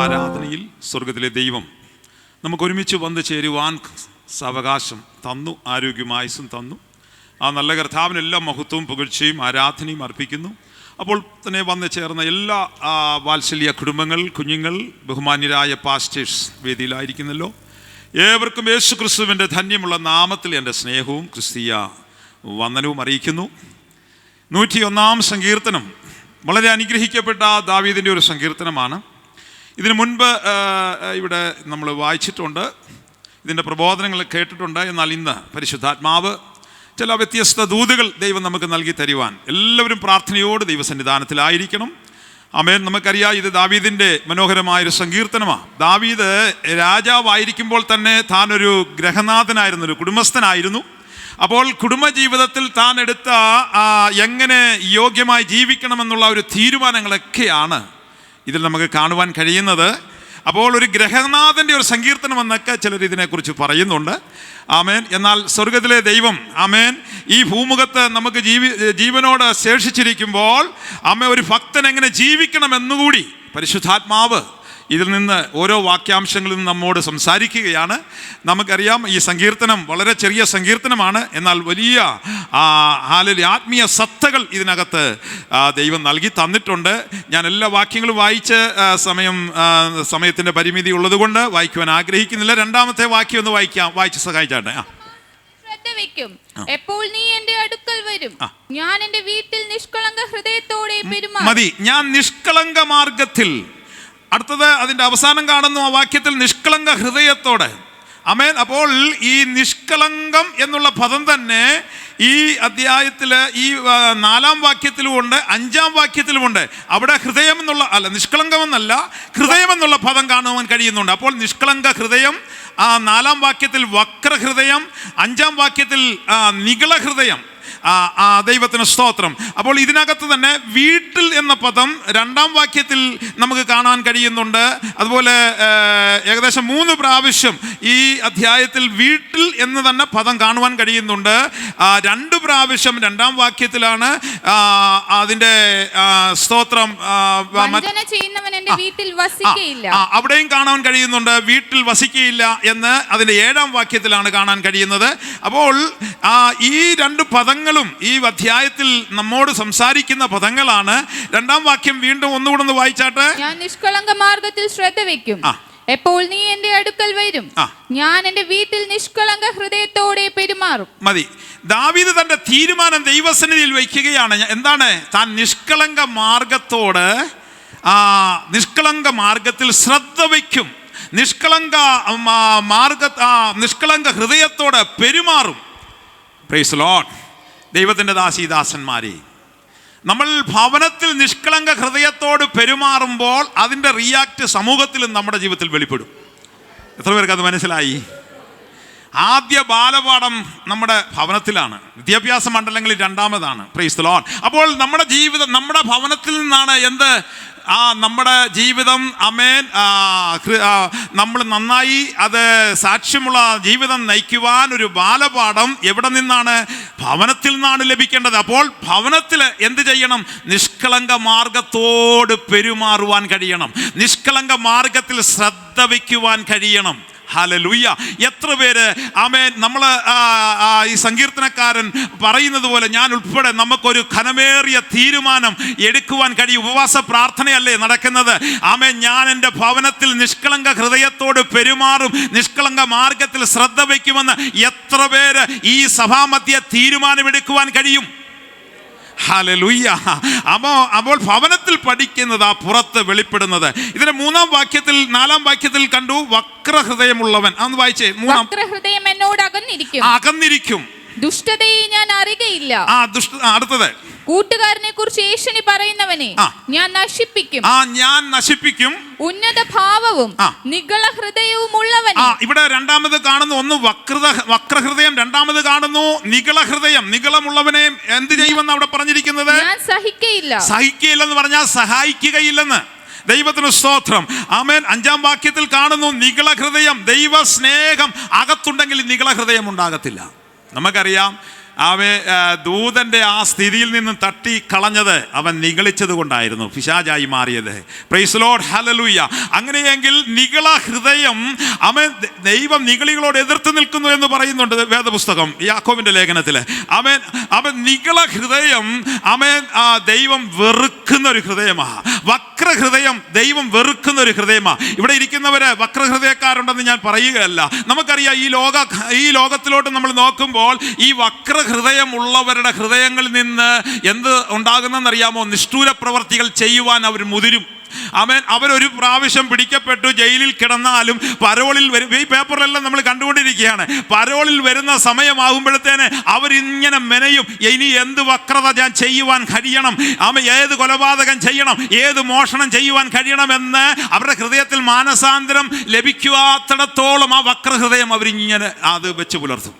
ആരാധനയിൽ സ്വർഗത്തിലെ ദൈവം നമുക്ക് ഒരുമിച്ച് വന്ന് ചേരുവാൻ സാവകാശം തന്നു, ആരോഗ്യമായുസ്സും തന്നു. ആ നല്ല കർത്താവിന് എല്ലാ മഹത്വവും പുകഴ്ചയും ആരാധനയും അർപ്പിക്കുന്നു. അപ്പോൾ തന്നെ വന്ന് ചേർന്ന എല്ലാ വാത്സല്യ കുടുംബങ്ങൾ, കുഞ്ഞുങ്ങൾ, ബഹുമാന്യരായ പാസ്റ്റേഴ്സ് വേദിയിലായിരിക്കുന്നല്ലോ. ഏവർക്കും യേശു ക്രിസ്തുവിൻ്റെ ധന്യമുള്ള നാമത്തിൽ എൻ്റെ സ്നേഹവും ക്രിസ്തീയ വന്ദനവും അറിയിക്കുന്നു. 101 സങ്കീർത്തനം വളരെ അനുഗ്രഹിക്കപ്പെട്ട ദാവീദിൻ്റെ ഒരു സങ്കീർത്തനമാണ്. ഇതിനു മുൻപ് ഇവിടെ നമ്മൾ വായിച്ചിട്ടുണ്ട്, ഇതിൻ്റെ പ്രബോധനങ്ങൾ കേട്ടിട്ടുണ്ട്. എന്നാൽ ഇന്ന് പരിശുദ്ധാത്മാവ് ചില വ്യത്യസ്ത ദൂതുകൾ ദൈവം നമുക്ക് നൽകി തരുവാൻ എല്ലാവരും പ്രാർത്ഥനയോട് ദൈവസന്നിധാനത്തിലായിരിക്കണം. ആമേൻ. നമുക്കറിയാം, ഇത് ദാവീദിൻ്റെ മനോഹരമായൊരു സങ്കീർത്തനമാണ്. ദാവീദ് രാജാവായിരിക്കുമ്പോൾ തന്നെ താനൊരു ഗൃഹനാഥനായിരുന്നു, ഒരു കുടുംബസ്ഥനായിരുന്നു. അപ്പോൾ കുടുംബജീവിതത്തിൽ താൻ എടുത്ത എങ്ങനെ യോഗ്യമായി ജീവിക്കണമെന്നുള്ള ഒരു തീരുമാനങ്ങളൊക്കെയാണ് ഇതിൽ നമുക്ക് കാണുവാൻ കഴിയുന്നത്. അപ്പോൾ ഒരു ഗൃഹനാഥൻ്റെ ഒരു സങ്കീർത്തനം എന്നൊക്കെ ചിലർ ഇതിനെക്കുറിച്ച് പറയുന്നുണ്ട്. ആമേൻ. എന്നാൽ സ്വർഗത്തിലെ ദൈവം, ആമേൻ, ഈ ഭൂമുഖത്ത് നമുക്ക് ജീവനോട് ശേഷിച്ചിരിക്കുമ്പോൾ ഒരു ഭക്തൻ എങ്ങനെ ജീവിക്കണമെന്നുകൂടി പരിശുദ്ധാത്മാവ് ഇതിൽ നിന്ന് ഓരോ വാക്യാംശങ്ങളിൽ നമ്മോട് സംസാരിക്കുകയാണ്. നമുക്കറിയാം, ഈ സങ്കീർത്തനം വളരെ ചെറിയ സങ്കീർത്തനമാണ്. എന്നാൽ വലിയ ആത്മീയ സത്തകൾ ഇതിനകത്ത് ദൈവം നൽകി തന്നിട്ടുണ്ട്. ഞാൻ എല്ലാ വാക്യങ്ങളും വായിച്ച് സമയത്തിൻ്റെ പരിമിതി ഉള്ളതുകൊണ്ട് വായിക്കുവാൻ ആഗ്രഹിക്കുന്നില്ല. രണ്ടാമത്തെ വാക്യം ഒന്ന് വായിച്ച് സഹായിച്ചാട്ടെ. എപ്പോൾ നീ എന്റെ അടുക്കൽ വരും, ഞാൻ എന്റെ വീട്ടിൽ നിഷ്കളങ്ക ഹൃദയത്തോടെ പെരുമാറും. മതി, ഞാൻ നിഷ്കളങ്ക മാർഗത്തിൽ. അടുത്തത് അതിൻ്റെ അവസാനം കാണുന്നു ആ വാക്യത്തിൽ, നിഷ്കളങ്ക ഹൃദയത്തോടെ. ആമേൻ. അപ്പോൾ ഈ നിഷ്കളങ്കം എന്നുള്ള പദം തന്നെ ഈ അധ്യായത്തിൽ ഈ 4-ാം വാക്യത്തിലുമുണ്ട്, 5-ാം വാക്യത്തിലുമുണ്ട്. അവിടെ ഹൃദയം എന്നുള്ള നിഷ്കളങ്കമെന്നല്ല, ഹൃദയം എന്നുള്ള പദം കാണുവാൻ കഴിയുന്നുണ്ട്. അപ്പോൾ നിഷ്കളങ്ക ഹൃദയം, 4-ാം വാക്യത്തിൽ വക്രഹൃദയം, 5-ാം വാക്യത്തിൽ നിഗള ഹൃദയം. ദൈവത്തിന് സ്തോത്രം. അപ്പോൾ ഇതിനകത്ത് തന്നെ വീട്ടിൽ എന്ന പദം 2-ാം വാക്യത്തിൽ നമുക്ക് കാണാൻ കഴിയുന്നുണ്ട്. അതുപോലെ ഏകദേശം 3 പ്രാവശ്യം ഈ അധ്യായത്തിൽ വീട്ടിൽ എന്ന് തന്നെ പദം കാണുവാൻ കഴിയുന്നുണ്ട്. 2 പ്രാവശ്യം 2-ാം വാക്യത്തിലാണ് അതിൻ്റെ സ്തോത്രം. അവിടെയും കാണാൻ കഴിയുന്നുണ്ട് വീട്ടിൽ വസിക്കയില്ല എന്ന്. അതിൻ്റെ 7-ാം വാക്യത്തിലാണ് കാണാൻ കഴിയുന്നത്. അപ്പോൾ ഈ 2 പദങ്ങളും ഈ അധ്യായത്തിൽ നമ്മോട് സംസാരിക്കുന്ന പദങ്ങളാണ്. 2-ാം വാക്യം വീണ്ടും ഒന്നുകൂടെ ഒന്ന് വായിച്ചാട്ടെ. ഞാൻ നിഷ്കളങ്ക മാർഗത്തിൽ ശ്രദ്ധ വയ്ക്കും, എപ്പോൾ നീ എന്റെ അടുക്കൽ വരും, ഞാൻ എന്റെ വീട്ടിൽ നിഷ്കളങ്ക ഹൃദയത്തോടെ പെരുമാറും. മതി. ദാവീദ് തന്റെ തീരുമാനം ദൈവസന്നിധിയിൽ വയ്ക്കുകയാണ്. എന്താണ്? താൻ നിഷ്കളങ്ക മാർഗത്തോട്, നിഷ്കളങ്ക മാർഗത്തിൽ ശ്രദ്ധ വയ്ക്കും, നിഷ്കളങ്ക ഹൃദയത്തോടെ പെരുമാറും. Praise the Lord. ദൈവത്തിൻ്റെ ദാസീദാസന്മാരെ, നമ്മൾ ഭവനത്തിൽ നിഷ്കളങ്ക ഹൃദയത്തോട് പെരുമാറുമ്പോൾ അതിൻ്റെ റിയാക്ട് സമൂഹത്തിലും നമ്മുടെ ജീവിതത്തിൽ വെളിപ്പെടും. എത്ര പേർക്ക് അത് മനസ്സിലായി? ആദ്യ ബാലപാഠം നമ്മുടെ ഭവനത്തിലാണ്. വിദ്യാഭ്യാസ മണ്ഡലങ്ങളിൽ 2-ാമതാണ്. Price the Lord. അപ്പോൾ നമ്മുടെ ജീവിതം നമ്മുടെ ഭവനത്തിൽ നിന്നാണ് നമ്മുടെ ജീവിതം. ആമേൻ. നമ്മൾ നന്നായി അത് സാക്ഷ്യമുള്ള ജീവിതം നയിക്കുവാൻ ഒരു ബാലപാഠം എവിടെ നിന്നാണ്? ഭവനത്തിൽ നിന്നാണ് ലഭിക്കേണ്ടത്. അപ്പോൾ ഭവനത്തിൽ എന്ത് ചെയ്യണം? നിഷ്കളങ്ക മാർഗത്തോട് പെരുമാറുവാൻ കഴിയണം, നിഷ്കളങ്ക മാർഗത്തിൽ ശ്രദ്ധ വയ്ക്കുവാൻ കഴിയണം. ഹല്ലേലൂയ. എത്ര പേര് ആമേൻ. നമ്മൾ ഈ സങ്കീർത്തനക്കാരൻ പറയുന്നത് പോലെ ഞാൻ ഉൾപ്പെടെ നമുക്കൊരു ഘനമേറിയ തീരുമാനം എടുക്കുവാൻ കഴിയും. ഉപവാസ പ്രാർത്ഥനയല്ലേ നടക്കുന്നത്? ആമേൻ. ഞാൻ എൻ്റെ ഭവനത്തിൽ നിഷ്കളങ്ക ഹൃദയത്തോട് പെരുമാറും, നിഷ്കളങ്ക മാർഗത്തിൽ ശ്രദ്ധ വയ്ക്കുമെന്ന് എത്ര പേര് ഈ സഭാമധ്യ തീരുമാനമെടുക്കുവാൻ കഴിയും? ഹല്ലേലൂയ. അപ്പോൾ ഭവനത്തിൽ പഠിക്കുന്നത് പുറത്ത് വെളിപ്പെടുന്നത്. ഇതിന്റെ 3-ാം വാക്യത്തിൽ 4-ാം വാക്യത്തിൽ കണ്ടു, വക്രഹൃദയമുള്ളവൻ. അന്ന് വായിച്ചേ. വക്രഹൃദയം എന്നോട് അകന്നിരിക്കും, ദുഷ്ടതയെ ഞാൻ അറിയുകയില്ല. അടുത്തത്, കൂട്ടുകാരനെ കുറിച്ച് ഏഷണി പറയുന്നവനെ ഞാൻ നശിപ്പിക്കും, ഉന്നത ഭാവവും നിഗള ഹൃദയവും ഉള്ളവനെ. ഇവിടെ 2-ാമത് കാണുന്നു, ഒന്ന് വക്രഹൃദയം, 2-ാമത് കാണുന്നു നിഗള ഹൃദയം. നിഗളമുള്ളവനെ എന്ത് ചെയ്യുമെന്ന് അവിടെ പറഞ്ഞിരിക്കുന്നത്? സഹിക്കയില്ലെന്ന് പറഞ്ഞാൽ സഹായിക്കുകയില്ലെന്ന്. ദൈവത്തിന് സ്തോത്രം. ആമേൻ. 5-ാം വാക്യത്തിൽ കാണുന്നു നിഗള ഹൃദയം. ദൈവ സ്നേഹം അകത്തുണ്ടെങ്കിൽ നിഗള ഹൃദയം ഉണ്ടാകത്തില്ല. നമുക്കറിയാം, അവൻ ദൂതന്റെ ആ സ്ഥിതിയിൽ നിന്നും തട്ടി കളഞ്ഞത് അവൻ നിഗളിച്ചത് കൊണ്ടായിരുന്നു പിശാചായി മാറിയത്. Praise lord, hallelujah. അങ്ങനെയെങ്കിൽ നിഗള ഹൃദയം, അവൻ ദൈവം നിഗളികളോട് എതിർത്ത് നിൽക്കുന്നു എന്ന് പറയുന്നുണ്ട് വേദപുസ്തകം യാക്കോബിന്റെ ലേഖനത്തിൽ. അവൻ നിഗള ഹൃദയം ദൈവം വെറുക്കുന്ന ഒരു ഹൃദയമാണ്. വക്രഹൃദയം ദൈവം വെറുക്കുന്ന ഒരു ഹൃദയമാണ്. ഇവിടെ ഇരിക്കുന്നവര് വക്രഹൃദയക്കാരുണ്ടെന്ന് ഞാൻ പറയുകയല്ല. നമുക്കറിയാം ഈ ലോകത്തിലോട്ട് നമ്മൾ നോക്കുമ്പോൾ ഈ വക്രഹൃദയം ഉള്ളവരുടെ ഹൃദയങ്ങളിൽ നിന്ന് എന്ത് ഉണ്ടാകുന്നതെന്നറിയാമോ? നിഷ്ഠൂര പ്രവർത്തികൾ ചെയ്യുവാൻ അവർ മുതിരും. അവരൊരു പ്രാവശ്യം പിടിക്കപ്പെട്ടു ജയിലിൽ കിടന്നാലും പരോളിൽ വരും. ഈ പേപ്പറിലെല്ലാം നമ്മൾ കണ്ടുകൊണ്ടിരിക്കുകയാണ്. പരോളിൽ വരുന്ന സമയമാകുമ്പോഴത്തേന് അവരിങ്ങനെ മെനയും, ഇനി എന്ത് വക്രത ഞാൻ ചെയ്യുവാൻ കഴിയണം, ഏത് കൊലപാതകം ചെയ്യണം, ഏത് മോഷണം ചെയ്യുവാൻ കഴിയണമെന്ന് അവരുടെ ഹൃദയത്തിൽ മാനസാന്തരം ലഭിക്കാത്തിടത്തോളം ആ വക്രഹൃദയം അവരിങ്ങനെ അത് വെച്ച് പുലർത്തും.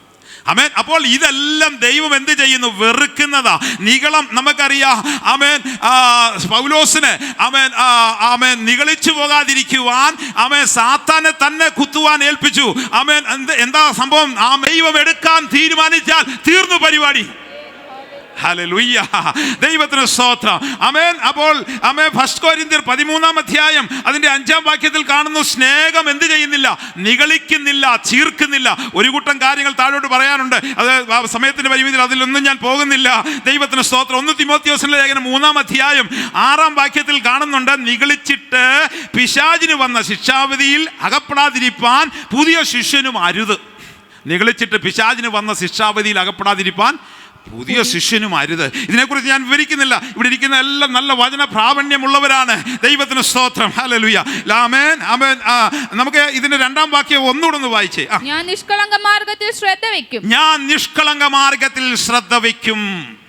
ആമേൻ. അപ്പോൾ ഇതെല്ലാം ദൈവം എന്ത് ചെയ്യുന്നു? വെറുക്കുന്നതാ. നിഗളം നമുക്കറിയാം. ആമേൻ. പൗലോസിന് നിഗളിച്ചു പോകാതിരിക്കുവാൻ സാത്താനെ തന്നെ കുത്തുവാൻ ഏൽപ്പിച്ചു. ആമേൻ. എന്താ സംഭവം? ദൈവം എടുക്കാൻ തീരുമാനിച്ചാൽ തീർന്നു പരിപാടി. ഹല്ലേലൂയ, ദൈവത്തിന് സ്തോത്രം. ആമേൻ. അപ്പോൾ ഫസ്റ്റ് കൊരിന്ത്യർ 13-ാം അധ്യായം അതിന്റെ 5-ാം വാക്യത്തിൽ കാണുന്നു, സ്നേഹം എന്ത് ചെയ്യുന്നില്ല? നിഗളിക്കുന്നില്ല, ചീർക്കുന്നില്ല. ഒരു കൂട്ടം കാര്യങ്ങൾ താഴോട്ട് പറയാനുണ്ട്. അത് സമയത്തിന്റെ പരിമിതിയിൽ അതിലൊന്നും ഞാൻ പോകുന്നില്ല. ദൈവത്തിന് സ്തോത്രം. 1 തിമോത്തിയോസിന്റെ ലേഖനം 3-ാം അധ്യായം 6-ാം വാക്യത്തിൽ കാണുന്നുണ്ട്, നിഗളിച്ചിട്ട് പിശാചിന് വന്ന ശിക്ഷാവിധിയിൽ അകപ്പെടാതിരിപ്പാൻ പുതിയ ശിഷ്യനും അരുത്. നിഗളിച്ചിട്ട് പിശാചിന് വന്ന ശിക്ഷാവിധിയിൽ അകപ്പെടാതിരിപ്പാൻ പുതിയ ശിഷ്യനും അരുത്. ഇതിനെക്കുറിച്ച് ഞാൻ വിവരിക്കുന്നില്ല. ഇവിടെ ഇരിക്കുന്ന എല്ലാം നല്ല വചന പ്രാവണ്യമുള്ളവരാണ്. ദൈവത്തിന് സ്തോത്രം. ഹല്ലേലൂയ, ആമേൻ, ആമേൻ. നമുക്ക് ഇതിന്റെ 2-ാം വാക്യം ഒന്നുകൂടെ വായിച്ചേ. ഞാൻ നിഷ്കളങ്ക മാർഗ്ഗത്തിൽ ശ്രദ്ധ വയ്ക്കും. ഞാൻ നിഷ്കളങ്ക മാർഗ്ഗത്തിൽ ശ്രദ്ധ വയ്ക്കും.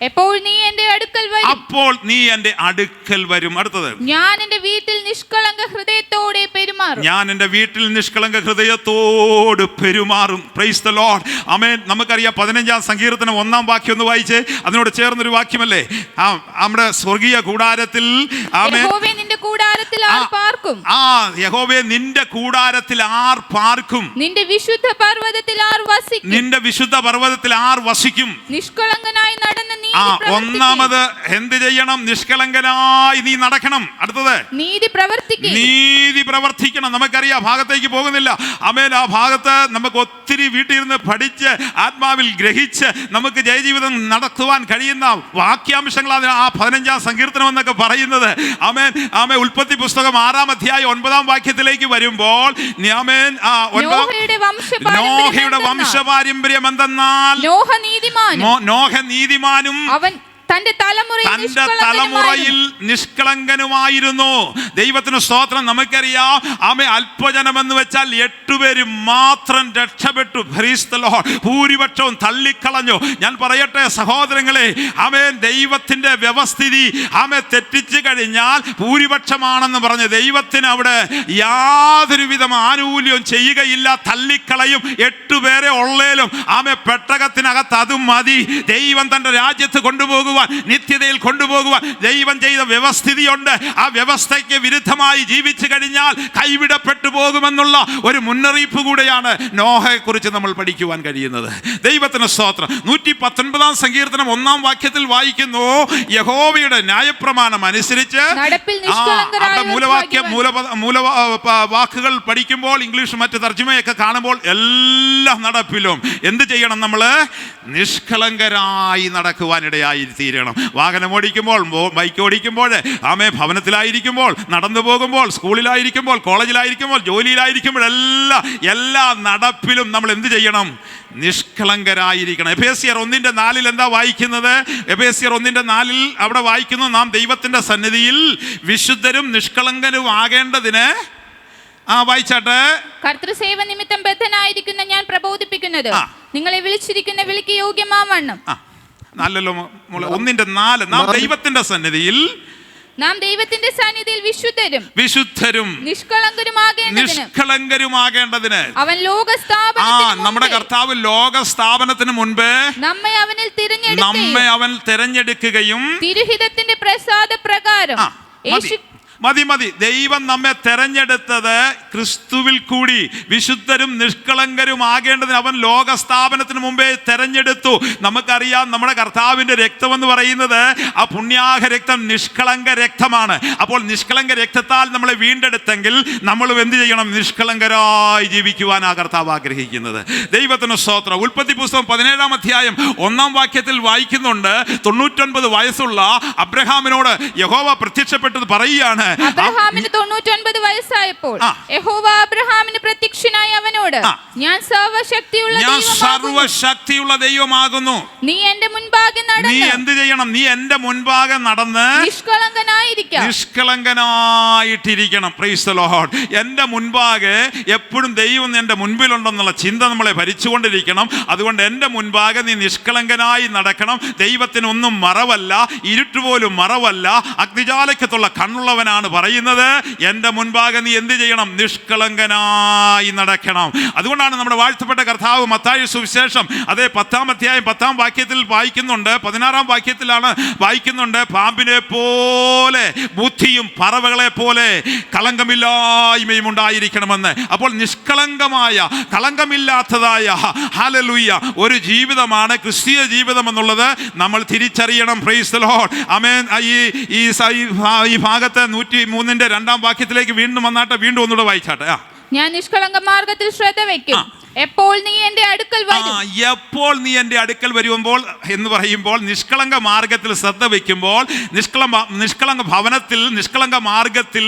എപ്പോൾ നീ എന്റെ അടുക്കൽ വരും. അപ്പോൾ നീ എന്റെ അടുക്കൽ വരും. അടുത്തത്, ഞാൻ എന്റെ വീട്ടിൽ നിഷ്കളങ്ക ഹൃദയത്തോടെ പെരുമാറും. ഞാൻ എന്റെ വീട്ടിൽ നിഷ്കളങ്ക ഹൃദയത്തോട് പെരുമാറും. Praise the lord. ആമേൻ. നമുക്കറിയാം 15-ാം സങ്കീർത്തനം 1-ാം വാക്യം ഒന്ന് വായിച്ച് അതിനോട് ചേർന്നൊരു വാക്യമല്ലേ? നമ്മുടെ സ്വർഗീയ കൂടാരത്തിൽ യഹോവേ നിന്റെ കൂടാരത്തിൽ ആർ പാർക്കും. യഹോവേ നിന്റെ കൂടാരത്തിൽ ആർ പാർക്കും. നിന്റെ വിശുദ്ധ പർവ്വതത്തിൽ ആർ വസിക്കും. നിന്റെ വിശുദ്ധ പർവ്വതത്തിൽ ആർ വസിക്കും. നിഷ്കളങ്കനായി നടന്ന നീ ഒന്നാമത് എന്ത് ചെയ്യണം? നിഷ്കളങ്കനായി നീ നടക്കണം. അടുത്തത്, നീതി പ്രവർത്തിക്കണം. നമുക്കറിയാം, ഭാഗത്തേക്ക് പോകുന്നില്ല. ആമേൻ. ആ ഭാഗത്ത് നമുക്ക് ഒത്തിരി വീട്ടിലിരുന്ന് പഠിച്ച് ആത്മാവിൽ ഗ്രഹിച്ച് നമുക്ക് ജയജീവിതം നടത്തുവാൻ കഴിയുന്ന വാക്യാംശങ്ങളാണ് ആ 15-ാം സങ്കീർത്തനം എന്നൊക്കെ പറയുന്നത്. ആമേൻ. ആമേൻ. ഉൽപ്പത്തി പുസ്തകം 6-ാം അധ്യായം 9-ാം വാക്യത്തിലേക്ക് വരുമ്പോൾ നോഹയുടെ വംശപാരമ്പര്യം എന്തെന്നാൽ നോഹ നീതിമാനും അവൻ തന്റെ തലമുറയിൽ നിഷ്കളങ്കനുമായിരുന്നു. ദൈവത്തിന് സ്തോത്രം. നമുക്കറിയാം, അല്പജനം എന്ന് വെച്ചാൽ 8 പേര് മാത്രം രക്ഷപ്പെട്ടു. ഭൂരിപക്ഷവും തള്ളിക്കളഞ്ഞു. ഞാൻ പറയട്ടെ സഹോദരങ്ങളെ, ദൈവത്തിന്റെ വ്യവസ്ഥിതി തെറ്റിച്ചു കഴിഞ്ഞാൽ ഭൂരിപക്ഷമാണെന്ന് പറഞ്ഞ് ദൈവത്തിന് അവിടെ യാതൊരുവിധ ആനുകൂല്യവും ചെയ്യുകയില്ല, തള്ളിക്കളയും. 8 പേരെ ഉള്ളേലും പെട്ടകത്തിനകത്ത് അതും മതി. ദൈവം തന്റെ രാജ്യത്ത് കൊണ്ടുപോകുക, നിത്യതയിൽ കൊണ്ടുപോകുവാൻ ദൈവം ചെയ്ത വ്യവസ്ഥിതിയുണ്ട്. ആ വ്യവസ്ഥയ്ക്ക് വിരുദ്ധമായി ജീവിച്ചു കഴിഞ്ഞാൽ കൈവിടപ്പെട്ടു പോകുമെന്നുള്ള ഒരു മുന്നറിയിപ്പ് കൂടെയാണ് നോഹയെ കുറിച്ച് നമ്മൾ പഠിക്കുവാൻ കഴിയുന്നത്. ദൈവത്തിന് സ്തോത്രം. 119-ാം സങ്കീർത്തനം 1-ാം വാക്യത്തിൽ വായിക്കുന്നു, യഹോവയുടെ ന്യായപ്രമാണം അനുസരിച്ച് വാക്കുകൾ പഠിക്കുമ്പോൾ ഇംഗ്ലീഷ് മറ്റ് തർജ്ജമയൊക്കെ കാണുമ്പോൾ എല്ലാ നടപ്പിലും എന്ത് ചെയ്യണം? നമ്മൾ നിഷ്കളങ്കരായി നടക്കുവാനിടയായി തീരണം. വാഹനം ഓടിക്കുമ്പോൾ, ബൈക്ക് ഓടിക്കുമ്പോൾ, ഭവനത്തിലായിരിക്കുമ്പോൾ, നടന്നു പോകുമ്പോൾ, സ്കൂളിലായിരിക്കുമ്പോൾ, കോളേജിലായിരിക്കുമ്പോൾ, ജോലിയിലായിരിക്കുമ്പോൾ എല്ലാ നടപ്പിലും നമ്മൾ എന്ത് ചെയ്യണം? നിഷ്കളങ്കരായിരിക്കണം. എഫേസ്യർ 1:4 എന്താ വായിക്കുന്നത്? എഫേസ്യർ 1:4 അവിടെ വായിക്കുന്നു, നാം ദൈവത്തിന്റെ സന്നിധിയിൽ വിശുദ്ധരും നിഷ്കളങ്കരും ആകേണ്ടതിന് വായിച്ചാട്ടെ. കർത്തൃസേവ നിമിത്തം ബദ്ധനായിരിക്കുന്ന ഞാൻ പ്രബോധിപ്പിക്കുന്നത് നിങ്ങളെ വിളിച്ചിരിക്കുന്ന വിളിക്ക് യോഗ്യമാവണ്ണം. നല്ലല്ലോ. 1:4 നാം ദൈവത്തിന്റെ സന്നിധിയിൽ വിശുദ്ധരും നിഷ്കളങ്കരുമാകേണ്ടതിന് അവൻ നമ്മുടെ കർത്താവ് ലോകസ്ഥാപനത്തിന് മുൻപേ നമ്മെ അവൻ തിരഞ്ഞെടുക്കുകയും തിരുഹിതത്തിന്റെ പ്രസാദ പ്രകാരം മതി മതി. ദൈവം നമ്മെ തെരഞ്ഞെടുത്തത് ക്രിസ്തുവിൽ കൂടി വിശുദ്ധരും നിഷ്കളങ്കരും ആകേണ്ടതിന് അവൻ ലോകസ്ഥാപനത്തിന് മുമ്പേ തെരഞ്ഞെടുത്തു. നമുക്കറിയാം നമ്മുടെ കർത്താവിൻ്റെ രക്തമെന്ന് പറയുന്നത് ആ പുണ്യാഹ രക്തം നിഷ്കളങ്ക രക്തമാണ്. അപ്പോൾ നിഷ്കളങ്ക രക്തത്താൽ നമ്മളെ വീണ്ടെടുത്തെങ്കിൽ നമ്മളും എന്ത് ചെയ്യണം? നിഷ്കളങ്കരായി ജീവിക്കുവാൻ ആ കർത്താവ് ആഗ്രഹിക്കുന്നത്. ദൈവത്തിന് സ്തോത്രം. ഉൽപ്പത്തി പുസ്തകം 17-ാം അധ്യായം 1-ാം വാക്യത്തിൽ വായിക്കുന്നുണ്ട്, 99 വയസ്സുള്ള അബ്രഹാമിനോട് യഹോവ പ്രത്യക്ഷപ്പെട്ടത് പറയുകയാണ്. അബ്രഹാമിന് 99 വയസ്സായപ്പോൾ യഹോവ അബ്രഹാമിന് പ്രത്യക്ഷനായി അവനോട്, ഞാൻ സർവശക്തിയുള്ള ദൈവമാകുന്നു, നീ എന്റെ മുൻപാകെ നടന്ന്, നീ എന്ത് ചെയ്യണം? നീ എന്റെ മുൻപാകെ നടന്ന് നിഷ്കളങ്കനായിട്ടിരിക്കണം. Price the Lord. എന്റെ മുൻപാകെ എപ്പോഴും ദൈവം എന്റെ മുൻപിലുണ്ടെന്നുള്ള ചിന്ത നമ്മളെ ഭരിച്ചുകൊണ്ടിരിക്കണം. അതുകൊണ്ട് എന്റെ മുൻപാകെ നീ നിഷ്കളങ്കനായി നടക്കണം. ദൈവത്തിനൊന്നും മറവല്ല, ഇരുട്ടുപോലും മറവല്ല, അഗ്നിജാലയ്ക്കത്തുള്ള കണ്ണുള്ളവനാണ് പറയുന്നത്. എൻ്റെ മുൻപാകെ നീ എന്ത് ചെയ്യണം? നിഷ്കളങ്കനായി നടക്കണം. അതുകൊണ്ടാണ് നമ്മുടെ വാഴ്ത്തപ്പെട്ട കർത്താവ് മത്തായി സുവിശേഷം അതേ 10-ാം അധ്യായം 10-ാം വാക്യത്തിൽ വായിക്കുന്നുണ്ട്, 16-ാം വാക്യത്തിലാണ് വായിക്കുന്നുണ്ട്, പാമ്പിനെ പോലെ ബുദ്ധിയും പറവകളെ പോലെ കളങ്കമില്ലായ്മയും ഉണ്ടായിരിക്കണമെന്ന്. അപ്പോൾ നിഷ്കളങ്കമായ കളങ്കമില്ലാത്തതായ ഹല്ലേലൂയ ഒരു ജീവിതമാണ് ക്രിസ്തീയ ജീവിതം എന്നുള്ളത് നമ്മൾ തിരിച്ചറിയണം. Praise the lord. ആമേൻ. ഈ ഭാഗത്ത് 103-ന്റെ 2-ാം വാക്യത്തിലേക്ക് വീണ്ടും വന്നാട്ടെ, വീണ്ടും ഒന്നുകൂടെ വായിച്ചാട്ടെ. ഞാൻ നിഷ്കളങ്ക മാർഗത്തിൽ ശ്രദ്ധ വയ്ക്കും, എപ്പോൾ നീ എൻ്റെ അടുക്കൽ വരും. എപ്പോൾ നീ എൻ്റെ അടുക്കൽ വരുമ്പോൾ എന്ന് പറയുമ്പോൾ നിഷ്കളങ്ക മാർഗത്തിൽ ശ്രദ്ധ വയ്ക്കുമ്പോൾ, നിഷ്കളങ്ക ഭവനത്തിൽ നിഷ്കളങ്ക മാർഗത്തിൽ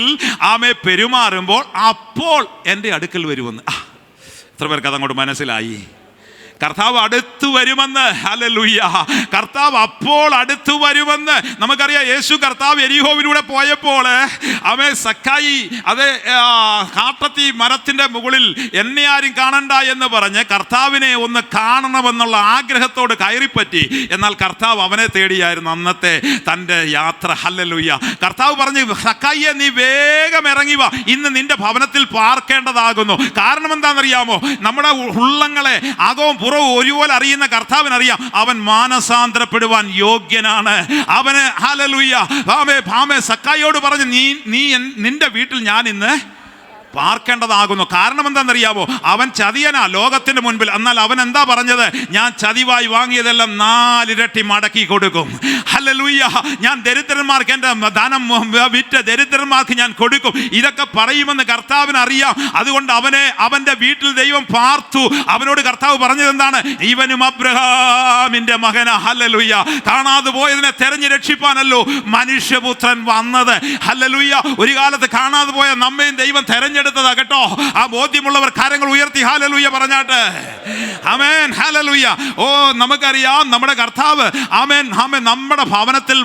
ആമേ പെരുമാറുമ്പോൾ അപ്പോൾ എൻ്റെ അടുക്കൽ വരുമെന്ന്. എത്ര പേർക്ക് അതങ്ങോട്ട് മനസ്സിലായി? കർത്താവ് അടുത്തു വരുമെന്ന്. ഹല്ലേലൂയ. കർത്താവ് അപ്പോൾ അടുത്തു വരുമെന്ന് നമുക്കറിയാം. യേശു കർത്താവ് എരിഹോവിലൂടെ പോയപ്പോൾ അവൻ സക്കായി അതേ കാട്ടത്തി മരത്തിൻ്റെ മുകളിൽ എന്നെ ആരും കാണണ്ട എന്ന് പറഞ്ഞ് കർത്താവിനെ ഒന്ന് കാണണമെന്നുള്ള ആഗ്രഹത്തോട് കയറിപ്പറ്റി. എന്നാൽ കർത്താവ് അവനെ തേടിയായിരുന്നു അന്നത്തെ തൻ്റെ യാത്ര. ഹല്ലേലൂയ. കർത്താവ് പറഞ്ഞു, സക്കായിയെ നീ വേഗം ഇറങ്ങി വാ, ഇന്ന് നിന്റെ ഭവനത്തിൽ പാർക്കേണ്ടതാകുന്നു. കാരണം എന്താണെന്നറിയാമോ? നമ്മുടെ ഉള്ളങ്ങളെ അകവും ഒരുപോലെ അറിയുന്ന കർത്താവിനറിയാം അവൻ മാനസാന്തരപ്പെടുവാൻ യോഗ്യനാണ്. അവന് ഹല്ലേലൂയ സക്കായിയോട് പറഞ്ഞു, നീ നിന്റെ വീട്ടിൽ ഞാൻ ഇന്ന് പാർക്കേണ്ടതാകുന്നു. കാരണം എന്താണെന്നറിയാമോ? അവൻ ചതിയനാ ലോകത്തിന്റെ മുൻപിൽ. എന്നാൽ അവൻ എന്താ പറഞ്ഞത്? ഞാൻ ചതിവായി വാങ്ങിയതെല്ലാം 4 ഇരട്ടി മടക്കി കൊടുക്കും. ഹല്ലേലൂയ. ഞാൻ ദരിദ്രന്മാർക്ക് എൻ്റെ ധനം വിറ്റ് ദരിദ്രന്മാർക്ക് ഞാൻ കൊടുക്കും. ഇതൊക്കെ പറയുമെന്ന് കർത്താവിന് അറിയാം. അതുകൊണ്ട് അവൻ്റെ വീട്ടിൽ ദൈവം പാർത്തു. അവനോട് കർത്താവ് പറഞ്ഞത് എന്താണ്? ഇവനും അബ്രഹാമിന്റെ മകനാ. ഹല്ലേലൂയ. കാണാതെ പോയതിനെ തെരഞ്ഞു രക്ഷിപ്പാനല്ലോ മനുഷ്യപുത്രൻ വന്നത്. ഹല്ലേലൂയ. ഒരു കാലത്ത് കാണാതെ പോയ നമ്മയും ദൈവം തെരഞ്ഞെടുത്തതാ കേട്ടോ. ആ ബോധ്യമുള്ളവർ കരങ്ങൾ ഉയർത്തി ഹല്ലേലൂയ പറഞ്ഞാട്ട്. ആമേൻ. ഹല്ലേലൂയ. ഓ നമുക്കറിയാം നമ്മുടെ കർത്താവ് ആമേൻ നമ്മുടെ ഭവനത്തിൽ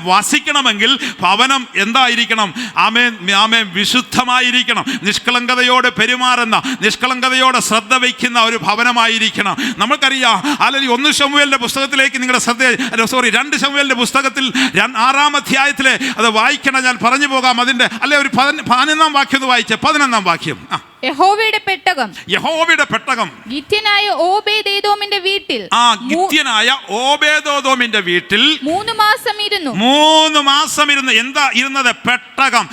വസിക്കണമെങ്കിൽ ഭവനം എന്തായിരിക്കണം? ആമേൻ ആമേൻ വിശുദ്ധമായിരിക്കണം. നിഷ്കളങ്കതയോടെ പെരുമാറുന്ന, നിഷ്കളങ്കതയോടെ ശ്രദ്ധ വയ്ക്കുന്ന ഒരു ഭവനമായിരിക്കണം. നമുക്കറിയാം. അല്ലെങ്കിൽ 1 ശമൂവേലിന്റെ പുസ്തകത്തിലേക്ക് നിങ്ങളുടെ 2 ശമൂവേലിന്റെ പുസ്തകത്തിൽ 6-ാം അധ്യായത്തിലെ അത് വായിക്കണം. ഞാൻ പറഞ്ഞു പോകാം. അതിന്റെ അല്ലെ ഒരു 11-ാം വാക്യം ഒന്ന് വായിച്ചേ. 11-ാം വാക്യം. യഹോവയുടെ പെട്ടകം ഗിത്യനായ ഓബേദെദോമിന്റെ വീട്ടിൽ 3 മാസം ഇരുന്നു. എന്താ ഇരുന്നത്? പെട്ടകം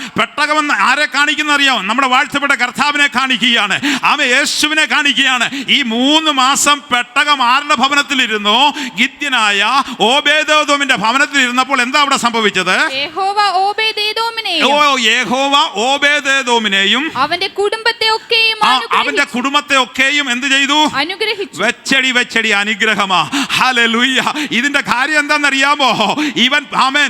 എന്ന് ആരെ കാണിക്കുന്ന അറിയാമോ? നമ്മുടെ വാഴ്ത്തപ്പെട്ട കർത്താവിനെ കാണിക്കുകയാണ്. ആമേൻ. യേശുവിനെ കാണിക്കുകയാണ്. ഈ 3 മാസം പെട്ടകം ആരുടെ ഭവനത്തിലിരുന്നു? ഗിത്യനായ ഓബേദെദോമിന്റെ ഭവനത്തിൽ ഇരുന്നപ്പോൾ എന്താ അവിടെ സംഭവിച്ചത്? യഹോവ ഓബേദെദോമിനെയും അവന്റെ കുടുംബത്തെ ഒക്കെയും എന്ത് ചെയ്തു? അനുഗ്രഹിച്ചു. വെച്ചടി അനുഗ്രഹമാ. ഹല്ലേലൂയ. ഇതിന്റെ കാര്യം എന്താണെന്നറിയാമോ? ഇവൻ ആമേൻ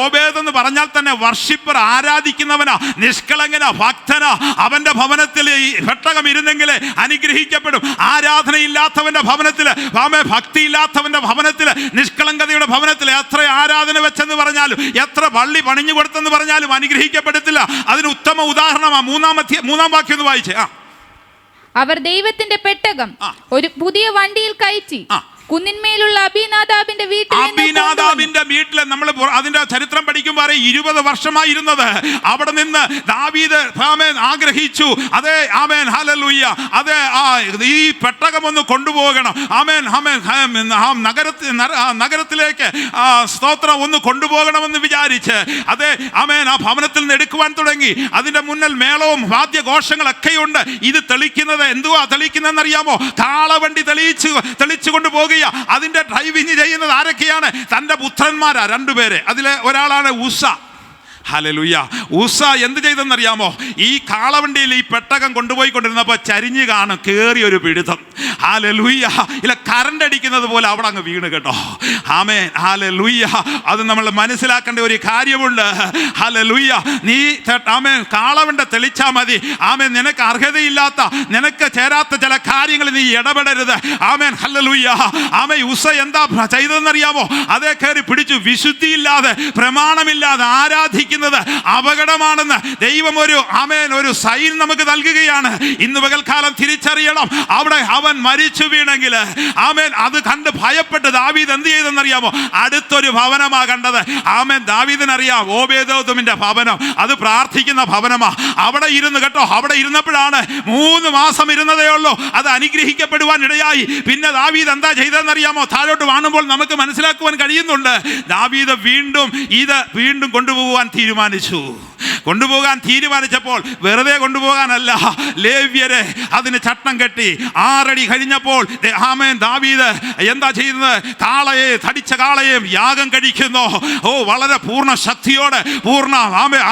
ഓബേദ് എന്ന് പറഞ്ഞാൽ തന്നെ വർഷിപ്പർ, ആരാധിക്കുന്നവനാ, നിഷ്കളങ്കനാ, ഭക്തനാ. അവന്റെ ഭവനത്തിൽ ഈ പെട്ടകം ഇരുന്നെങ്കിൽ അനുഗ്രഹിക്കപ്പെടും. ആരാധനയില്ലാത്തവന്റെ ഭവനത്തിൽ, ഭക്തിയില്ലാത്തവന്റെ ഭവനത്തിൽ, നിഷ്കളങ്കതയുടെ ഭവനത്തിൽ എത്ര ആരാധന വെച്ചെന്ന് പറഞ്ഞാലും, എത്ര പള്ളി പണിഞ്ഞു കൊടുത്തെന്ന് പറഞ്ഞാലും അനുഗ്രഹിക്കപ്പെടത്തില്ല. അതിന് ഉത്തമ ഉദാഹരണമാണ് 3-ാം വാക്യം ഒന്ന് വായിച്ചേ. അവർ ദൈവത്തിന്റെ പെട്ടകം ഒരു പുതിയ വണ്ടിയിൽ കയറ്റി കുന്നിന്മേലുള്ള അബീനാദാബിന്റെ വീട്ടിൽ നമ്മൾ അതിന്റെ ചരിത്രം പഠിക്കുമ്പോൾ 20 വർഷമായിരുന്നത്. അവിടെ നിന്ന് ദാവീദ് ആമേൻ ആഗ്രഹിച്ചു, അതെ ആമേൻ ഹല്ലേലൂയ, അതെ ഈ പെട്ടകം ഒന്ന് കൊണ്ടുപോകണം, ആമേൻ ആമേൻ നഗരത്തിലേക്ക് സ്തോത്രം ഒന്ന് കൊണ്ടുപോകണമെന്ന് വിചാരിച്ച് അതെ ആമേൻ ആ ഭവനത്തിൽ നിന്ന് എടുക്കുവാൻ തുടങ്ങി. അതിന്റെ മുന്നിൽ മേളവും വാദ്യഘോഷങ്ങളൊക്കെയുണ്ട്. ഇത് തെളിക്കുന്നത് എന്തുവാ തെളിക്കുന്നതെന്നറിയാമോ? കാളവണ്ടി തെളിച്ചു കൊണ്ടുപോകുക. അതിന്റെ ഡ്രൈവിംഗ് ചെയ്യുന്നത് ആരൊക്കെയാണ്? തന്റെ പുത്രന്മാരാ, 2 പേര്. അതിലെ ഒരാളാണ് ഉസ. ഹല്ലേലൂയ. ഉസ എന്ത് ചെയ്തെന്നറിയാമോ? ഈ കാളവണ്ടിയിൽ ഈ പെട്ടകം കൊണ്ടുപോയിക്കൊണ്ടിരുന്നപ്പോൾ ചരിഞ്ഞ് കാണും കേറിയൊരു പിടുത്തം. ഹല്ലേലൂയ. ഇല്ല കറണ്ട് അടിക്കുന്നത് പോലെ അവിടെ അങ്ങ് വീണ് കേട്ടോ. Amen hallelujah. അത് നമ്മൾ മനസ്സിലാക്കേണ്ട ഒരു കാര്യമുണ്ട്. ഹല്ലേലൂയ. നീ ആമേൻ കാളവണ്ടി തെളിച്ചാൽ മതി. ആമേൻ നിനക്ക് അർഹതയില്ലാത്ത, നിനക്ക് ചേരാത്ത ചില കാര്യങ്ങൾ നീ ഇടപെടരുത്. Amen hallelujah. ആമേൻ ഉസ എന്താ ചെയ്തതെന്നറിയാമോ? അതേ കയറി പിടിച്ചു. വിശുദ്ധിയില്ലാതെ പ്രമാണമില്ലാതെ ആരാധിക്കുക അപകടമാണെന്ന് ദൈവം ഒരു സൈൻ നമുക്ക് നൽകുകയാണ്. ഇന്ന് പകൽക്കാലം തിരിച്ചറിയണം. അവിടെ അവൻ മരിച്ചു വീണെങ്കിൽ ആമേൻ അത് കണ്ട് ഭയപ്പെട്ട് ദാവീദ് എന്ത് ചെയ്തെന്നറിയാമോ? അടുത്തൊരു ഭവനമാ കണ്ടത്. ആമേൻ ദാവീദിനറിയാം ഓബേദോമിന്റെ ഭവനം അത് പ്രാർത്ഥിക്കുന്ന ഭവനമാ. അവിടെ ഇരുന്ന് കേട്ടോ, അവിടെ ഇരുന്നപ്പോഴാണ് 3 മാസം ഇരുന്നതേ ഉള്ളൂ, അത് അനുഗ്രഹിക്കപ്പെടുവാൻ ഇടയായി. പിന്നെ ദാവീദ് എന്താ ചെയ്തതെന്നറിയാമോ? താഴോട്ട് കാണുമ്പോൾ നമുക്ക് മനസ്സിലാക്കുവാൻ കഴിയുന്നുണ്ട്. ദാവീദ് വീണ്ടും കൊണ്ടുപോകുവാൻ തീരുമാനിച്ചപ്പോൾ വെറുതെ കൊണ്ടുപോകാനല്ല, ലേവ്യരെ അതിന് ചട്ടം കെട്ടി 6 അടി കഴിഞ്ഞപ്പോൾ ആമേൻ ദാവീദ് എന്താ ചെയ്യുന്നത്? തടിച്ച കാളയെ യാഗം കഴിക്കുന്നു. വളരെ പൂർണ്ണ ശക്തിയോടെ, പൂർണ്ണ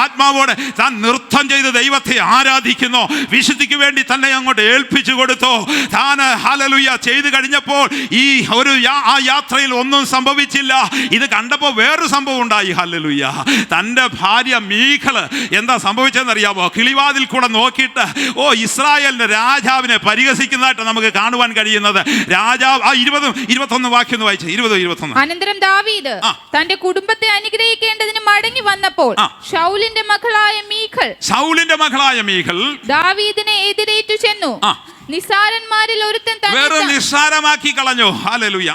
ആത്മാവോടെ താൻ നൃത്തം ചെയ്ത് ദൈവത്തെ ആരാധിക്കുന്നു. വിശുദ്ധിക്ക് വേണ്ടി തന്നെ അങ്ങോട്ട് ഏൽപ്പിച്ചു കൊടുത്തു. താൻ ഹല്ലേലൂയ ചെയ്ത് കഴിഞ്ഞപ്പോൾ ആ യാത്രയിൽ ഒന്നും സംഭവിച്ചില്ല. ഇത് കണ്ടപ്പോൾ വേറൊരു സംഭവം ഉണ്ടായി. ഹല്ലേലൂയ. തൻ്റെ ഭാര്യ മീഖൾ എന്താ സംഭവിച്ചതെന്നറിയാമോ? കിളിവാതിൽ കൂടെ നോക്കിയിട്ട് ഇസ്രായേലിന്റെ രാജാവിനെ പരിഹസിക്കുന്നതായിട്ട് നമുക്ക് കാണുവാൻ കഴിയുന്നത്. രാജാവ് 20-21 വാക്യം ഒന്ന് വായിച്ചേ. 20-21. അനന്തരം ദാവീദ് തന്റെ കുടുംബത്തെ അനുഗ്രഹിക്കേണ്ടതിന് മടങ്ങി വന്നപ്പോൾ ശൗലിന്റെ മകളായ മീഖൾ ദാവീദിനെ എതിരേറ്റു ചെന്നു. നിസ്സാരന്മാരിൽ ഒരുത്തൻ വെറും നിസ്സാരമാക്കി കളഞ്ഞു. ഹല്ലേലൂയ.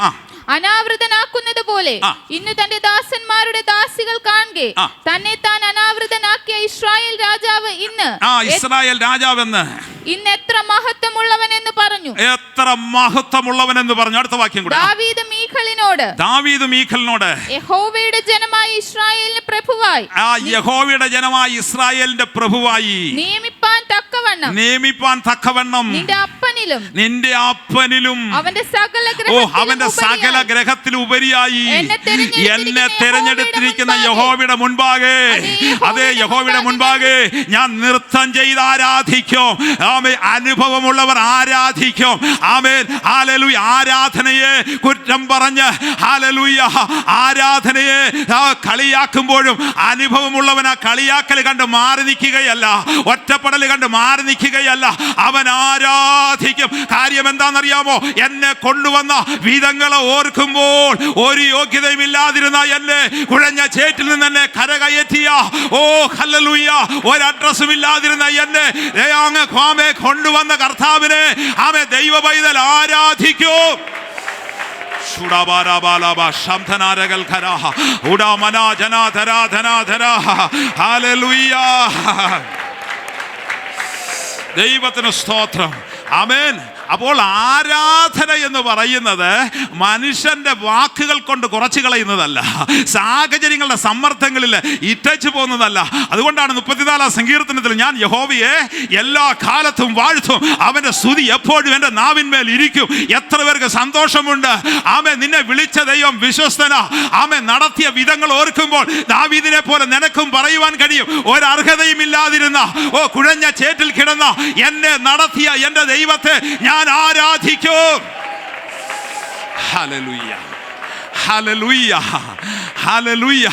അനാവൃതനാക്കുന്നത് പോലെ ഇന്ന് തന്റെ ദാസന്മാരുടെ ദാസികൾ കാണുകെ തന്നെ താൻ അനാവൃതനാക്കിയ ഇസ്രായേൽ രാജാവ് ഇന്ന് എത്ര മഹത്വമുള്ളവൻ എന്ന് പറഞ്ഞു. അടുത്ത വാക്യം കൂടെ. ദാവീദ് മീഖലിനോട് യഹോവയുടെ ജനമായ ഇസ്രായേലിന്റെ പ്രഭുവായി നിയമിപ്പാൻ തക്കവണ്ണം നിന്റെ അപ്പനിലും അവന്റെ സകല ഗ്രഹത്തിലുപരിയായി എന്നെ തെരഞ്ഞെടുത്തിരിക്കുന്ന യഹോവയുടെ മുൻപാകെ ഞാൻ നൃത്തം ചെയ്ത് ആരാധിക്കും. അനുഭവമുള്ളവർ ആരാധിക്കും. Amen hallelujah. ആരാധനയെ കുറ്റം പറഞ്ഞ് ഹല്ലേലൂയ ആരാധനയെ കളിയാക്കുമ്പോഴും അനുഭവമുള്ളവൻ ആ കളിയാക്കൽ കണ്ട് മാറി നിൽക്കുകയല്ല, ഒറ്റപ്പെടൽ കണ്ട് മാറി നിൽക്കുകയല്ല, അവൻ ആരാധിക്കും. കാര്യം എന്താണെന്നറിയാമോ? എന്നെ കൊണ്ടുവന്ന വിധങ്ങളെ ഓർക്കുമ്പോൾ ഒരു യോഗ്യതയും ഇല്ലാതിരുന്ന എന്നെ കുഴഞ്ഞ ചേറ്റിൽ നിന്ന് എന്നെ കരകയറ്റിയ ഹല്ലേലൂയ ഒരു അഡ്രസ്സും ഇല്ലാതിരുന്ന എന്നെ കൊണ്ടുവന്ന കർത്താവിനെ ദൈവ പൈതൽ ആരാധിക്കൂ. ദൈവത്തിന് സ്തോത്രം. ആമേൻ. അപ്പോൾ ആരാധന എന്ന് പറയുന്നത് മനുഷ്യന്റെ വാക്കുകൾ കൊണ്ട് കുറച്ച് കളയുന്നതല്ല, സാഹചര്യങ്ങളുടെ സമ്മർദ്ദങ്ങളിൽ ഇറ്റച്ചു പോകുന്നതല്ല. അതുകൊണ്ടാണ് 34-ാം സങ്കീർത്തനത്തിൽ ഞാൻ യഹോവയെ എല്ലാ കാലത്തും വാഴ്ത്തും, അവന്റെ സ്തുതി എപ്പോഴും എൻ്റെ നാവിന്മേൽ ഇരിക്കും. എത്ര പേർക്ക് സന്തോഷമുണ്ട്. ആമേ നിന്നെ വിളിച്ച ദൈവം വിശ്വസ്തനാ. ആമേ നടത്തിയ വിധങ്ങൾ ഓർക്കുമ്പോൾ ദാവീദിനെ പോലെ നിനക്കും പറയുവാൻ കഴിയും. ഒരർഹതയും ഇല്ലാതിരുന്ന കുഴഞ്ഞ ചേറ്റിൽ കിടന്ന എന്നെ നടത്തിയ എൻ്റെ ദൈവത്തെ ഞാൻ ആരാധിക്കും. ഹല്ലേലൂയ, ഹല്ലേലൂയ, ഹല്ലേലൂയ.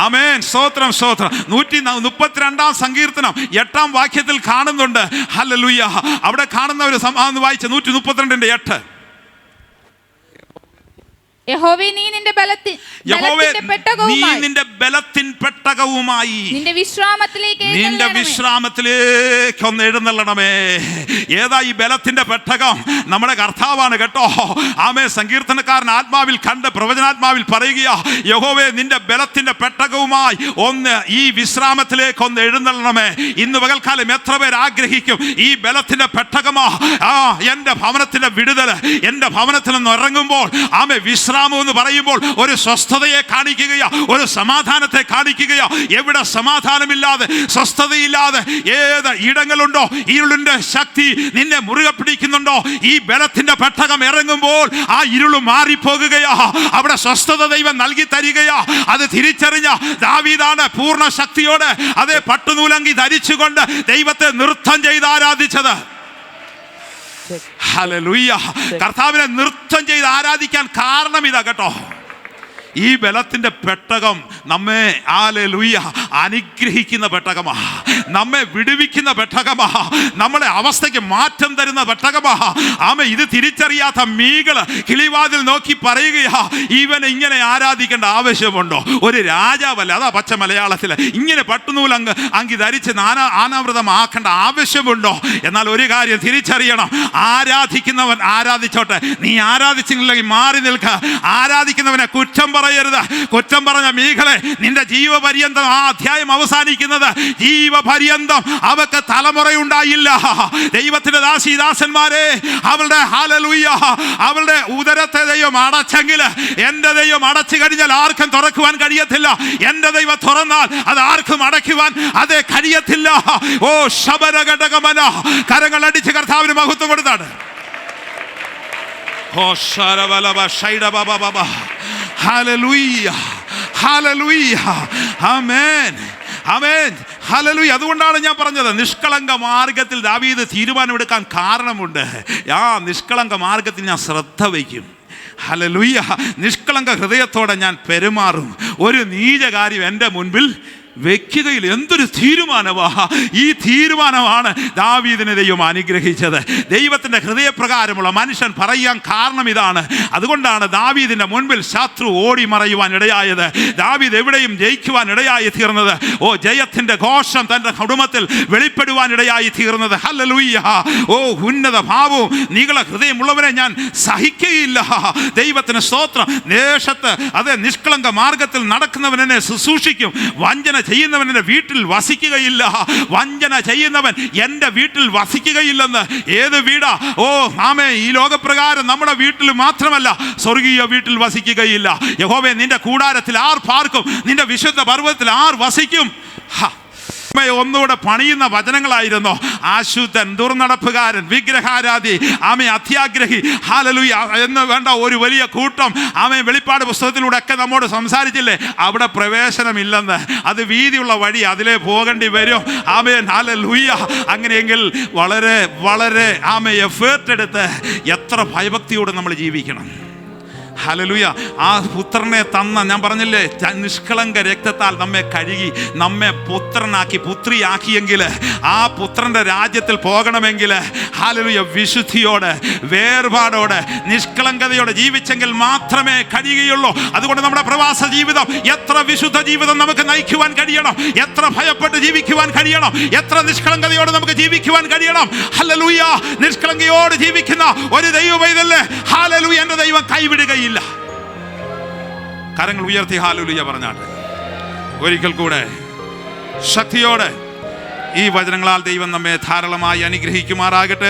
ആമേൻ. സ്തോത്രം, സ്തോത്രം. 132-ാം സങ്കീർത്തനം 8-ാം വാക്യത്തിൽ കാണുന്നുണ്ട്. ഹല്ലേലൂയ. അവിടെ കാണുന്ന ഒരു വായിച്ച 132-ന്റെ 8. യഹോവേ നീ നിന്റെ ബലത്തിന്റെ പെട്ടകവുമായി നിന്റെ ബലത്തിൻ പെട്ടകവുമായി നിന്റെ വിശ്രാമത്തിലേക്ക് ഒന്ന് എഴുന്നള്ളണമേ. ഏതാ ഈ ബലത്തിന്റെ പെട്ടകം? നമ്മുടെ കർത്താവാണ് കേട്ടോ. ആമേ, സങ്കീർത്തനക്കാരൻ ആത്മാവിൽ കണ്ട് പ്രവചനാത്മാവിൽ പറയുകയാ, യഹോവേ നിന്റെ ബലത്തിന്റെ പെട്ടകവുമായി ഒന്ന് ഈ വിശ്രാമത്തിലേക്ക് ഒന്ന് എഴുന്നള്ളണമേ. ഇന്ന് പകൽക്കാലം എത്ര പേർ ആഗ്രഹിക്കും ഈ ബലത്തിന്റെ പെട്ടകമോ എന്റെ ഭവനത്തിന്റെ വിടുതൽ, എന്റെ ഭവനത്തിൽ നിന്ന് ഇറങ്ങുമ്പോൾ ആമേ വിശ്രാമം എന്ന് പറയുമ്പോൾ ഒരു സ്വസ്ഥതയെ കാണിക്കുകയോ ഒരു സമാധാനത്തെ കാണിക്കുകയോ. എവിടെ സമാധാനമില്ലാതെ സ്വസ്ഥതയില്ലാതെ ഏത് ഇടങ്ങളുണ്ടോ ഇരുളിന്റെ ശക്തി നിന്നെ മുറുകെ പിടിക്കുന്നുണ്ടോ, ഈ ബലത്തിന്റെ പെട്ടകം ഇറങ്ങുമ്പോൾ ആ ഇരുള് മാറിപ്പോകുകയോ, അവിടെ സ്വസ്ഥത ദൈവം നൽകി തരികയോ. അത് തിരിച്ചറിഞ്ഞ ദാവീദാണ് പൂർണ്ണ ശക്തിയോടെ അതേ പട്ടുനൂലങ്കി ധരിച്ചുകൊണ്ട് ദൈവത്തെ നൃത്തം ചെയ്ത് ആരാധിച്ചത്. ഹല്ലേലൂയ. കർത്താവിനെ നൃത്തം ചെയ്ത് ആരാധിക്കാൻ കാരണം ഇതാ കേട്ടോ. ഈ ബലത്തിന്റെ പെട്ടകം നമ്മെ ഹല്ലേലൂയ അനുഗ്രഹിക്കുന്ന പെട്ടകമാ, നമ്മെ വിടുവിക്കുന്ന പെട്ടകമാ, നമ്മുടെ അവസ്ഥയ്ക്ക് മാറ്റം തരുന്ന പെട്ടകമാ. ആമേ, ഇത് തിരിച്ചറിയാത്ത മീകള് കിളിവാതിൽ നോക്കി പറയുകയാ, ഇവനെ ഇങ്ങനെ ആരാധിക്കേണ്ട ആവശ്യമുണ്ടോ? ഒരു രാജാവല്ല, അതാ പച്ച മലയാളത്തിൽ, ഇങ്ങനെ പട്ടുനൂലങ്ക് അങ്കി ധരിച്ച് ആനാവൃതമാക്കേണ്ട ആവശ്യമുണ്ടോ? എന്നാൽ ഒരു കാര്യം തിരിച്ചറിയണം, ആരാധിക്കുന്നവൻ ആരാധിച്ചോട്ടെ, നീ ആരാധിച്ചില്ലെങ്കിൽ മാറി നിൽക്കുക. ആരാധിക്കുന്നവനെ കുറ്റം പറയരുത്. കുറ്റം പറഞ്ഞ മീകളെ, നിന്റെ ജീവപര്യന്തം ആ അധ്യായം അവസാനിക്കുന്നത് ജീവപര്യന്തം അവക്ക് തലമുറയുണ്ടായില്ല. ദൈവത്തിന്റെ ദാസീദാസന്മാരെ, അവളുടെ ഹല്ലേലൂയ അവളുടെ ഉദരത്തെ ദൈവം അടച്ചെങ്കിൽ എന്റെ ദൈവം അടച്ചു കഴിഞ്ഞാൽ ആർക്കും തുറക്കുവാൻ കഴിയത്തില്ല. എന്റെ ദൈവം തുറന്നാൽ അത് ആർക്കും അടയ്ക്കുവാൻ അത് കഴിയത്തില്ല. ഓ ശബരഘടകമന, കരങ്ങൾ അടിച്ച് കർത്താവിന് മഹത്വം കൊടുത്താണ്. ഓ ശരവലബ ശൈഡബബബ. ഹല്ലേലൂയ, ഹല്ലേലൂയ, ആമേൻ, ആമേൻ, ഹല്ലേലൂയ. അതുകൊണ്ടാണ് ഞാൻ പറഞ്ഞത്, നിഷ്കളങ്ക മാർഗത്തിൽ ദാവീദ് തീരുമാനമെടുക്കാൻ കാരണമുണ്ട്. ആ നിഷ്കളങ്ക മാർഗത്തിൽ ഞാൻ ശ്രദ്ധ വയ്ക്കും. ഹല്ലേലൂയ. നിഷ്കളങ്ക ഹൃദയത്തോടെ ഞാൻ പെരുമാറും. ഒരു നീചകാര്യം എൻ്റെ മുൻപിൽ വെക്കുകയിൽ. എന്തൊരു തീരുമാനമാ! ഈ തീരുമാനമാണ് ദാവീദിനെ ദൈവം അനുഗ്രഹിച്ചത്. ദൈവത്തിൻ്റെ ഹൃദയപ്രകാരമുള്ള മനുഷ്യൻ പറയാൻ കാരണം ഇതാണ്. അതുകൊണ്ടാണ് ദാവീദിന്റെ മുൻപിൽ ശത്രു ഓടി മറയുവാൻ ഇടയായത്. ദാവീദ് എവിടെയും ജയിക്കുവാൻ ഇടയായി തീർന്നത്. ഓ, ജയത്തിന്റെ ഘോഷം തൻ്റെ കുടുംബത്തിൽ വെളിപ്പെടുവാൻ ഇടയായി തീർന്നത്. ഹല്ലേലൂയ. ഓ, ഉന്നത ഭാവവും നീള ഹൃദയമുള്ളവരെ ഞാൻ സഹിക്കുകയില്ല. ദൈവത്തിന് സ്തോത്രം. ദേശത്ത് അതേ നിഷ്കളങ്ക മാർഗത്തിൽ നടക്കുന്നവനെ ശുശ്രൂഷിക്കും. വഞ്ചന ചെയ്യുന്നവൻ എൻ്റെ വീട്ടിൽ വസിക്കുകയില്ല. വഞ്ചന ചെയ്യുന്നവൻ എൻ്റെ വീട്ടിൽ വസിക്കുകയില്ലെന്ന്. ഏത് വീടാ? ഓ ആമേ, ഈ ലോകപ്രകാരം നമ്മുടെ വീട്ടിൽ മാത്രമല്ല, സ്വർഗീയ വീട്ടിൽ വസിക്കുകയില്ല. യഹോവേ നിന്റെ കൂടാരത്തിൽ ആർ പാർക്കും? നിന്റെ വിശുദ്ധ പർവ്വതത്തിൽ ആർ വസിക്കും? ഒന്നുകൂടെ പണിയുന്ന വചനങ്ങളായിരുന്നു. ആശുദ്ധൻ, ദുർനടപ്പുകാരൻ, വിഗ്രഹാരാധി, ആമേ അത്യാഗ്രഹി, ഹല്ലേലൂയ എന്ന് വേണ്ട ഒരു വലിയ കൂട്ടം ആമേ വെളിപ്പാട് പുസ്തകത്തിലൂടെ ഒക്കെ നമ്മോട് സംസാരിച്ചില്ലേ? അവിടെ പ്രവേശനമില്ലെന്ന്. അത് വീതിയുള്ള വഴി, അതിലേ പോകേണ്ടി വരും. ആമേൻ, ഹല്ലേലൂയ. അങ്ങനെയെങ്കിൽ വളരെ വളരെ ആമേ എഫേർട്ട് എടുത്ത് എത്ര ഭയഭക്തിയോടെ നമ്മൾ ജീവിക്കണം. ഹല്ലേലൂയ. ആ പുത്രനെ തന്ന, ഞാൻ പറഞ്ഞില്ലേ, നിഷ്കളങ്ക രക്തത്താൽ നമ്മെ കഴുകി നമ്മെ പുത്രനാക്കി പുത്രിയാക്കിയെങ്കിൽ ആ പുത്രൻ്റെ രാജ്യത്തിൽ പോകണമെങ്കിൽ ഹല്ലേലൂയ വിശുദ്ധിയോടെ വേർപാടോടെ നിഷ്കളങ്കതയോടെ ജീവിച്ചെങ്കിൽ മാത്രമേ കഴിയുകയുള്ളൂ. അതുകൊണ്ട് നമ്മുടെ പ്രവാസ ജീവിതം എത്ര വിശുദ്ധ ജീവിതം നമുക്ക് നയിക്കുവാൻ കഴിയണം, എത്ര ഭയപ്പെട്ട് ജീവിക്കുവാൻ കഴിയണം, എത്ര നിഷ്കളങ്കതയോടെ നമുക്ക് ജീവിക്കുവാൻ കഴിയണം. ഹല്ലേലൂയ. നിഷ്കളങ്കയോട് ജീവിക്കുന്ന ഒരു ദൈവമല്ലേ ഹല്ലേലൂയ എൻ്റെ ദൈവം കൈവിടുകയില്ല. കരങ്ങൾ ഉയർത്തി ഹല്ലേലൂയ പറഞ്ഞാട്ടെ. ഒരിക്കൽ കൂടെ ശക്തിയോടെ ഈ വചനങ്ങളാൽ ദൈവം നമ്മെ ധാരാളമായി അനുഗ്രഹിക്കുമാറാകട്ടെ.